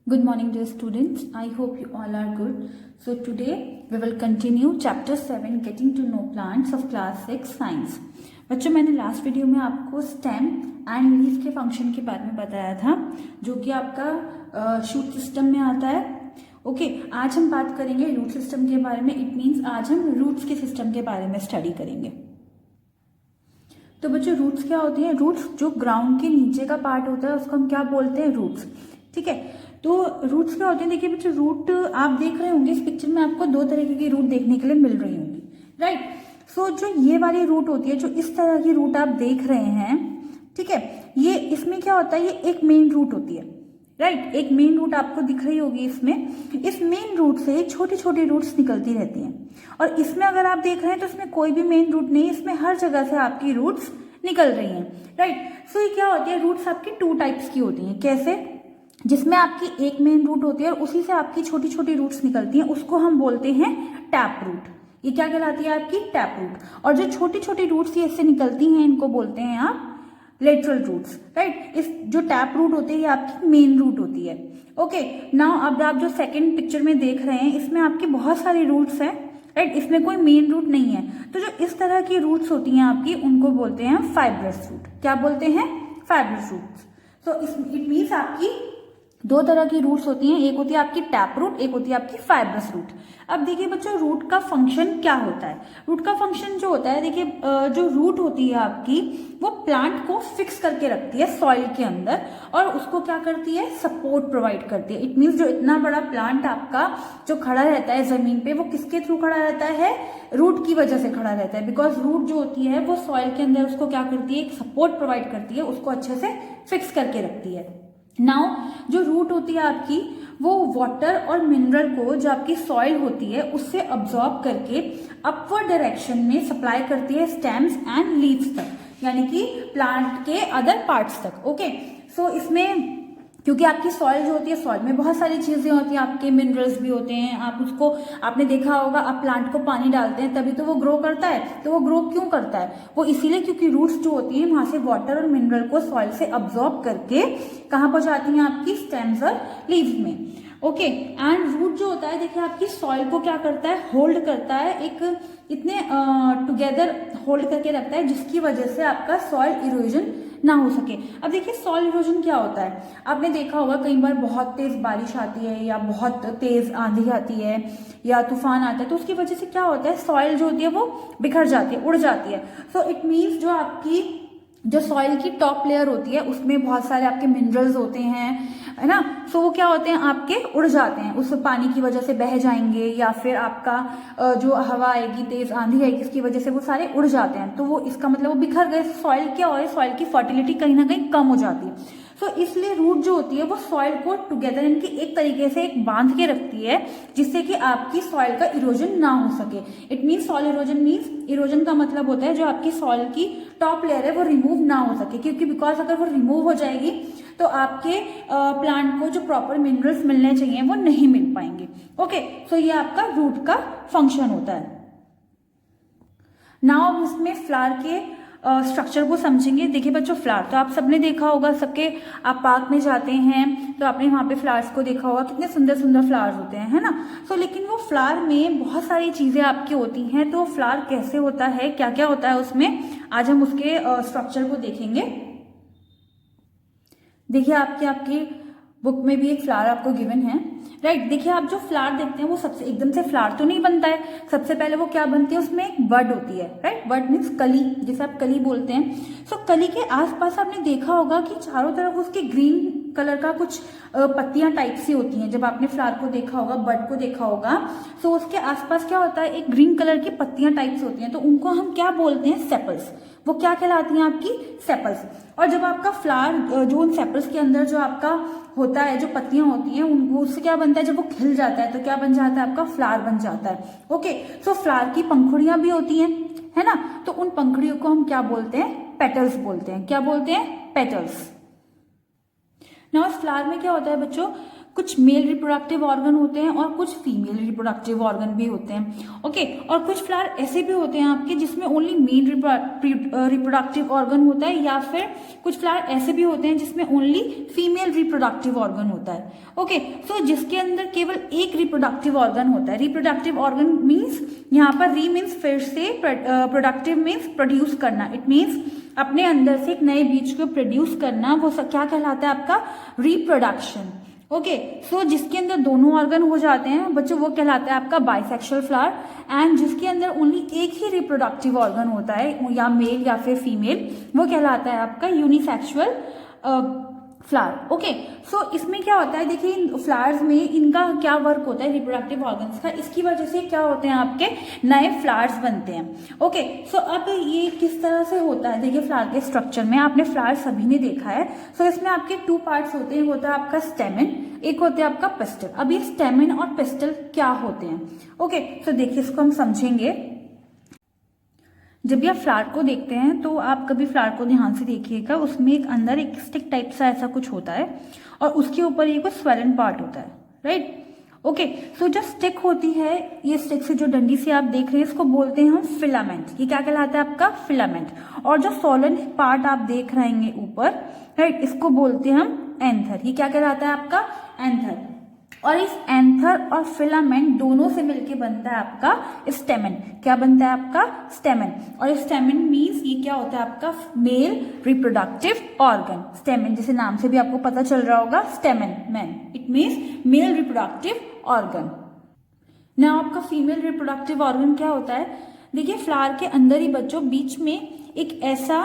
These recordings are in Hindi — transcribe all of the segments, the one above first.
Good morning, dear students. I hope you all are good. So today we will continue chapter 7 getting to know plants of class 6 science. बच्चों, मैंने लास्ट वीडियो में आपको स्टेम एंड लीफ के फंक्शन के बारे में बताया था, जो कि आपका शूट सिस्टम में आता है. ओके, आज हम बात करेंगे रूट सिस्टम के बारे में. इट मीन्स आज हम रूट्स के सिस्टम के बारे में स्टडी करेंगे. तो बच्चों, रूट्स क्या होती है? रूट्स जो ग्राउंड के नीचे का पार्ट होता है उसको हम क्या बोलते हैं? रूट्स. ठीक है, तो रूट्स क्या होते हैं? देखिए बच्चों, रूट आप देख रहे होंगे इस पिक्चर में, आपको दो तरीके की रूट देखने के लिए मिल रही होंगी, राइट. सो जो ये वाली रूट होती है, जो इस तरह की रूट आप देख रहे हैं, ठीक है, ये इसमें क्या होता है, ये एक मेन रूट होती है, राइट. एक मेन रूट आपको दिख रही होगी इसमें. इस मेन रूट से छोटी छोटी रूट्स निकलती रहती हैं, और इसमें अगर आप देख रहे हैं तो इसमें कोई भी मेन रूट नहीं है, इसमें हर जगह से आपकी रूट्स निकल रही हैं, राइट. सो ये क्या होती है? रूट्स आपकी टू टाइप्स की होती हैं. कैसे? जिसमें आपकी एक मेन रूट होती है और उसी से आपकी छोटी छोटी रूट्स निकलती हैं, उसको हम बोलते हैं टैप रूट. ये क्या कहलाती है? आपकी टैप रूट. और जो छोटी छोटी रूट्स ये इससे निकलती हैं, इनको बोलते हैं आप लेटरल रूट्स, राइट. इस जो टैप रूट होती है ये आपकी मेन रूट होती है. ओके, नाउ अब आप जो सेकंड पिक्चर में देख रहे हैं, इसमें आपकी बहुत सारी रूट्स हैं, राइट. इसमें कोई मेन रूट नहीं है. तो जो इस तरह की रूट्स होती हैं आपकी, उनको बोलते हैं फाइब्रस रूट. क्या बोलते हैं? Fibrous roots. तो इट मीन्स आपकी दो तरह की रूट्स होती हैं. एक होती है आपकी टैप रूट, एक होती है आपकी फाइब्रस रूट. अब देखिए बच्चों, रूट का फंक्शन क्या होता है? रूट का फंक्शन जो होता है, देखिए जो रूट होती है आपकी, वो प्लांट को फिक्स करके रखती है सॉइल के अंदर, और उसको क्या करती है? सपोर्ट प्रोवाइड करती है. इट मीन्स जो इतना बड़ा प्लांट आपका जो खड़ा रहता है जमीन पे, वो किसके थ्रू खड़ा रहता है? रूट की वजह से खड़ा रहता है. बिकॉज रूट जो होती है वो सॉइल के अंदर उसको क्या करती है? एक सपोर्ट प्रोवाइड करती है, उसको अच्छे से फिक्स करके रखती है. नाउ जो रूट होती है आपकी, वो वाटर और मिनरल को जो आपकी सॉइल होती है उससे अब्सॉर्ब करके अपवर्ड डायरेक्शन में सप्लाई करती है स्टेम्स एंड लीव्स तक, यानी कि प्लांट के अदर पार्ट्स तक. ओके, सो इसमें क्योंकि आपकी सॉइल जो होती है, सॉइल में बहुत सारी चीजें होती हैं, आपके मिनरल्स भी होते हैं. आप उसको, आपने देखा होगा, आप प्लांट को पानी डालते हैं तभी तो वो ग्रो करता है. तो वो ग्रो क्यों करता है? वो इसीलिए क्योंकि रूट्स जो होती हैं वहां से वाटर और मिनरल को सॉइल से अब्सॉर्ब करके कहाँ पहुंचाती हैं? आपकी स्टेम्स और लीव्स में. ओके, एंड रूट जो होता है, देखिए आपकी सॉइल को क्या करता है? होल्ड करता है, एक इतने टुगेदर होल्ड करके रखता है, जिसकी वजह से आपका सॉइल इरोजन ना हो सके. अब देखिए सॉइल इरोजन क्या होता है, आपने देखा होगा कई बार बहुत तेज बारिश आती है, या बहुत तेज आंधी आती है, या तूफान आता है, तो उसकी वजह से क्या होता है? सॉइल जो होती है वो बिखर जाती है, उड़ जाती है. सो इट मीन्स जो आपकी जो सॉइल की टॉप लेयर होती है उसमें बहुत सारे आपके मिनरल्स होते हैं, है ना. सो वो क्या होते हैं? आपके उड़ जाते हैं, उस पानी की वजह से बह जाएंगे, या फिर आपका जो हवा आएगी, तेज आंधी आएगी, इसकी वजह से वो सारे उड़ जाते हैं. तो वो इसका मतलब वो बिखर गए. सॉइल क्या हो, सॉइल की फर्टिलिटी कहीं ना कहीं कम हो जाती है. सो इसलिए रूट जो होती है वो सॉइल को टुगेदर, इनकी एक तरीके से एक बांध के रखती है, जिससे कि आपकी सॉइल का इरोजन ना हो सके. It means soil erosion means, erosion का मतलब होता है जो आपकी सॉइल की टॉप लेयर है वो रिमूव ना हो सके, क्योंकि बिकॉज अगर वो रिमूव हो जाएगी तो आपके प्लांट को जो प्रॉपर मिनरल्स मिलने चाहिए वो नहीं मिल पाएंगे. ओके, सो ये आपका रूट का फंक्शन होता है. नाउ इसमें फ्लावर के स्ट्रक्चर को समझेंगे. देखिए बच्चों, फ्लावर तो आप सबने देखा होगा, सबके आप पार्क में जाते हैं तो आपने वहां पे फ्लावर्स को देखा होगा, कितने सुंदर सुंदर फ्लावर्स होते हैं, है ना. तो लेकिन वो फ्लावर में बहुत सारी चीजें आपकी होती हैं. तो फ्लावर कैसे होता है, क्या क्या होता है उसमें, आज हम उसके स्ट्रक्चर को देखेंगे. देखिए आपकी बुक में भी एक फ्लावर आपको गिवन है, राइट. देखिए आप जो फ्लावर देखते हैं वो सबसे एकदम से फ्लावर तो नहीं बनता है. सबसे पहले वो क्या बनती है? उसमें एक बड होती है, राइट. बड मीन्स कली, जिसे आप कली बोलते हैं. सो कली के आसपास आपने देखा होगा कि चारों तरफ उसके ग्रीन कलर का कुछ पत्तियां टाइप सी होती हैं. जब आपने फ्लावर को देखा होगा, बड को देखा होगा, तो उसके आसपास क्या होता है? एक ग्रीन कलर की पत्तियां टाइप से होती हैं. तो उनको हम क्या बोलते हैं? सेपल्स. वो क्या कहलाती हैं? आपकी सेपल्स. और जब आपका फ्लावर जो उन सेपल्स के अंदर जो आपका होता है, जो पत्तियां होती हैं, उनको उससे क्या बनता है? जब वो खिल जाता है तो क्या बन जाता है? आपका फ्लावर बन जाता है. ओके, सो फ्लावर की पंखुड़ियां भी होती हैं, है ना. तो उन पंखुड़ियों को हम क्या बोलते हैं? पेटल्स बोलते हैं. क्या बोलते हैं? पेटल्स. नाउ फ्लावर में क्या होता है बच्चों? कुछ मेल रिप्रोडक्टिव ऑर्गन होते हैं और कुछ फीमेल रिप्रोडक्टिव ऑर्गन भी होते हैं। ओके, और कुछ फ्लावर ऐसे भी होते हैं आपके जिसमें ओनली मेल रिप्रोडक्टिव ऑर्गन होता है, या फिर कुछ फ्लावर ऐसे भी होते हैं जिसमें ओनली फीमेल रिप्रोडक्टिव ऑर्गन होता है। ओके, सो जिसके अंदर केवल एक रिप्रोडक्टिव ऑर्गन होता है। रिप्रोडक्टिव ऑर्गन मीन्स यहाँ पर री मीन्स फिर से, प्रोडक्टिव मीन्स प्रोड्यूस करना, इट मीन्स अपने अंदर से एक नए बीज को प्रोड्यूस करना, वो क्या कहलाता है आपका रिप्रोडक्शन। ओके, सो जिसके अंदर दोनों ऑर्गन हो जाते हैं बच्चों वो कहलाता है आपका बाइसेक्सुअल फ्लावर, एंड जिसके अंदर ओनली एक ही रिप्रोडक्टिव ऑर्गन होता है या मेल या फिर फीमेल, वो कहलाता है आपका यूनिसेक्सुअल फ्लावर। ओके, सो इसमें क्या होता है, देखिए इन फ्लावर्स में इनका क्या वर्क होता है रिप्रोडक्टिव ऑर्गन्स का, इसकी वजह से क्या होते हैं आपके नए फ्लावर्स बनते हैं। ओके, सो अब ये किस तरह से होता है, देखिए फ्लावर के स्ट्रक्चर में आपने फ्लावर सभी ने देखा है। सो इसमें आपके 2 पार्ट्स होते हैं, होता है आपका स्टेमन, एक होता है आपका पिस्टल। अब ये स्टेमन और पिस्टल क्या होते हैं? ओके, सो देखिए इसको हम समझेंगे। जब भी आप फ्लावर को देखते हैं तो आप कभी फ्लावर को ध्यान से देखिएगा, उसमें एक अंदर एक स्टिक टाइप सा ऐसा कुछ होता है और उसके ऊपर ये कुछ स्वेलन पार्ट होता है, राइट? ओके, सो जो स्टिक होती है, ये स्टिक से जो डंडी से आप देख रहे हैं इसको बोलते हैं हम फिलामेंट। ये क्या कहलाता है आपका फिलामेंट। और जो सोलन पार्ट आप देख रहे हैं ऊपर, राइट, इसको बोलते हैं हम एंथर। ये क्या कहलाता है आपका एंथर। और इस एंथर और फिलामेंट दोनों से मिलके बनता है आपका स्टेमन। क्या बनता है आपका स्टेमन। और स्टेमन मीन्स ये क्या होता है आपका मेल रिप्रोडक्टिव ऑर्गन। स्टेमन जैसे नाम से भी आपको पता चल रहा होगा, स्टेमन man, it means male reproductive organ. ना आपका फीमेल रिप्रोडक्टिव ऑर्गन क्या होता है, देखिए फ्लावर के अंदर ही बच्चों बीच में एक ऐसा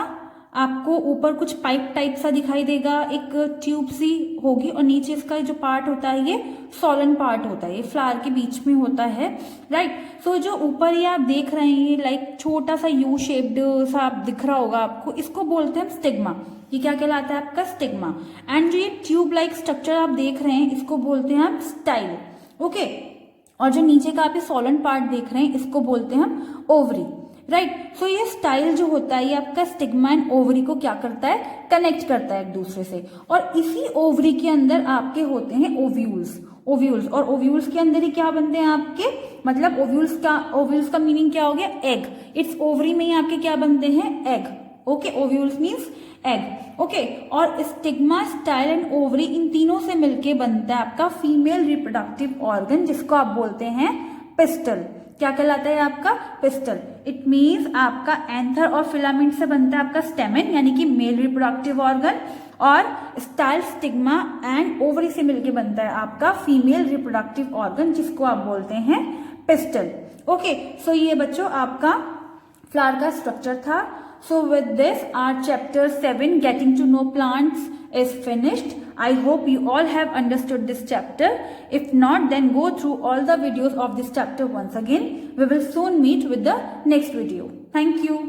आपको ऊपर कुछ पाइप टाइप सा दिखाई देगा, एक ट्यूब सी होगी और नीचे इसका जो पार्ट होता है ये सोलन पार्ट होता है, ये फ्लावर के बीच में होता है, राइट। सो जो ऊपर ये आप देख रहे हैं लाइक छोटा सा यू शेप्ड सा आप दिख रहा होगा आपको, इसको बोलते हैं स्टिग्मा। ये क्या कहलाता है आपका स्टिग्मा। एंड जो ये ट्यूब लाइक स्ट्रक्चर आप देख रहे हैं इसको बोलते हैं आप स्टाइल। ओके, और जो नीचे का आप ये सोलन पार्ट देख रहे हैं इसको बोलते हैं हम ओवरी, राइट। सो ये स्टाइल जो होता है ये आपका स्टिग्मा एंड ओवरी को क्या करता है, कनेक्ट करता है एक दूसरे से। और इसी ओवरी के अंदर आपके होते हैं ओव्यूल्स। और ओव्यूल्स के अंदर ही क्या बनते हैं आपके, मतलब ओव्यूल्स का मीनिंग क्या हो गया, एग। इट्स ओवरी में ही आपके क्या बनते हैं, egg. Okay, ovules means egg. Okay, और स्टिग्मा, स्टाइल एंड ओवरी इन तीनों से मिलके बनता है आपका फीमेल रिप्रोडक्टिव ऑर्गन, जिसको आप बोलते हैं पिस्टल। क्या कहलाता है आपका पिस्टल। इट मीन्स आपका एंथर और फिलामेंट से बनता है आपका स्टेमन यानी कि मेल रिप्रोडक्टिव ऑर्गन, और स्टाइल, स्टिग्मा एंड ओवरी से मिलके बनता है आपका फीमेल रिप्रोडक्टिव ऑर्गन, जिसको आप बोलते हैं पिस्टल। ओके, सो ये बच्चों आपका फ्लावर का स्ट्रक्चर था। So with this our chapter 7 getting to know plants is finished. I hope you all have understood this chapter. If not, then go through all the videos of this chapter once again. We will soon meet with the next video. Thank you.